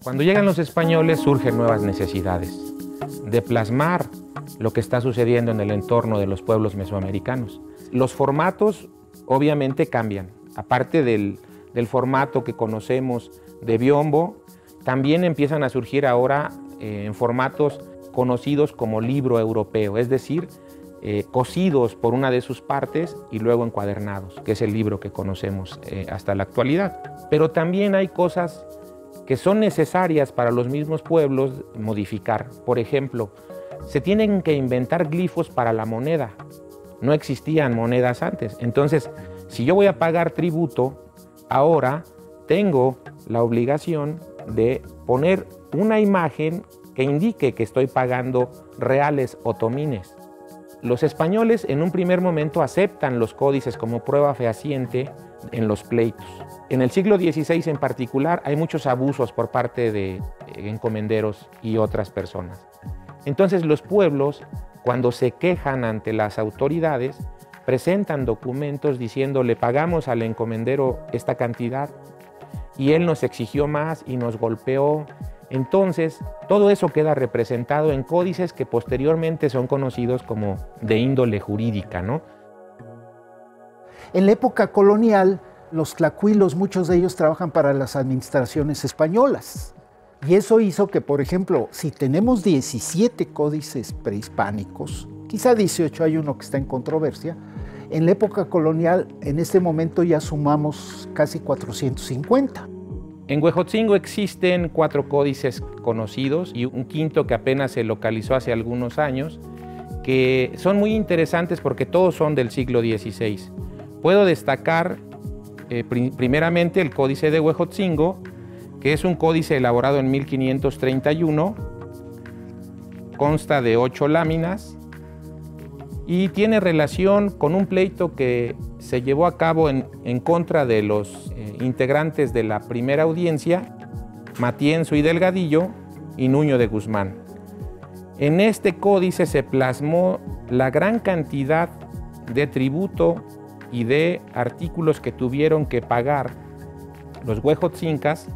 Cuando llegan los españoles surgen nuevas necesidades de plasmar lo que está sucediendo en el entorno de los pueblos mesoamericanos. Los formatos obviamente cambian. Aparte del formato que conocemos de biombo, también empiezan a surgir ahora en formatos conocidos como libro europeo, es decir, cosidos por una de sus partes y luego encuadernados, que es el libro que conocemos hasta la actualidad. Pero también hay cosas que son necesarias para los mismos pueblos modificar. Por ejemplo, se tienen que inventar glifos para la moneda. No existían monedas antes. Entonces, si yo voy a pagar tributo, ahora tengo la obligación de poner una imagen que indique que estoy pagando reales otomines. Los españoles en un primer momento aceptan los códices como prueba fehaciente en los pleitos. En el siglo XVI en particular hay muchos abusos por parte de encomenderos y otras personas. Entonces los pueblos, cuando se quejan ante las autoridades, presentan documentos diciendo le pagamos al encomendero esta cantidad y él nos exigió más y nos golpeó. Entonces, todo eso queda representado en códices que posteriormente son conocidos como de índole jurídica, ¿no? En la época colonial, los tlacuilos, muchos de ellos trabajan para las administraciones españolas. Y eso hizo que, por ejemplo, si tenemos 17 códices prehispánicos, quizá 18, hay uno que está en controversia, en la época colonial, en este momento ya sumamos casi 450. En Huejotzingo existen 4 códices conocidos y un quinto que apenas se localizó hace algunos años, que son muy interesantes porque todos son del siglo XVI. Puedo destacar primeramente el Códice de Huejotzingo, que es un códice elaborado en 1531, consta de 8 láminas y tiene relación con un pleito que se llevó a cabo en contra de los integrantes de la primera audiencia, Matienzo y Delgadillo y Nuño de Guzmán. En este códice se plasmó la gran cantidad de tributo y de artículos que tuvieron que pagar los huejotzincas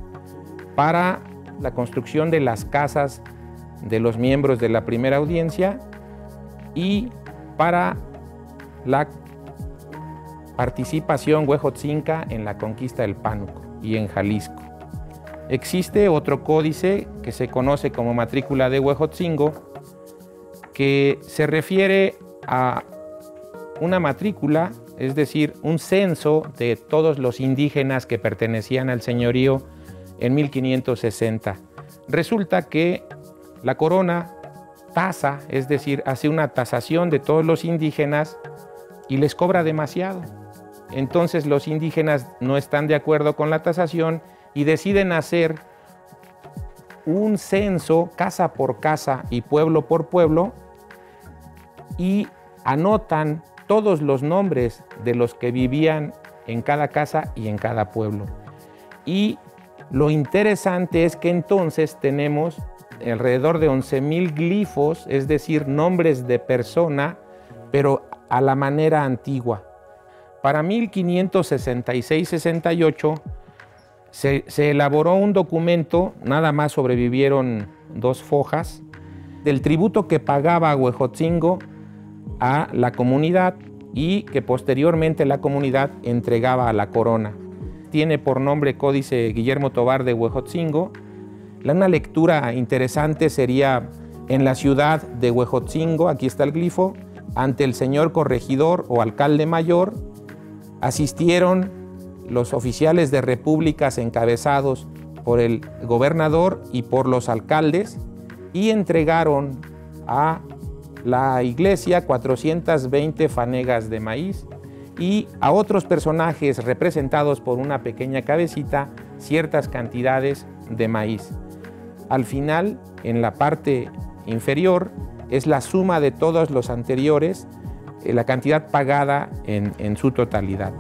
para la construcción de las casas de los miembros de la primera audiencia y para la participación huejotzinca en la conquista del Pánuco y en Jalisco. Existe otro códice que se conoce como Matrícula de Huejotzingo, que se refiere a una matrícula, es decir, un censo de todos los indígenas que pertenecían al señorío en 1560. Resulta que la corona tasa, es decir, hace una tasación de todos los indígenas y les cobra demasiado. Entonces los indígenas no están de acuerdo con la tasación y deciden hacer un censo casa por casa y pueblo por pueblo y anotan todos los nombres de los que vivían en cada casa y en cada pueblo. Y lo interesante es que entonces tenemos alrededor de 11,000 glifos, es decir, nombres de persona, pero a la manera antigua. Para 1566-68 se elaboró un documento, nada más sobrevivieron 2 fojas, del tributo que pagaba Huejotzingo a la comunidad y que posteriormente la comunidad entregaba a la corona. Tiene por nombre Códice Guillermo Tovar de Huejotzingo. Una lectura interesante sería: en la ciudad de Huejotzingo, aquí está el glifo, ante el señor corregidor o alcalde mayor, asistieron los oficiales de repúblicas encabezados por el gobernador y por los alcaldes y entregaron a la iglesia 420 fanegas de maíz y a otros personajes representados por una pequeña cabecita ciertas cantidades de maíz. Al final, en la parte inferior, es la suma de todos los anteriores, la cantidad pagada en su totalidad.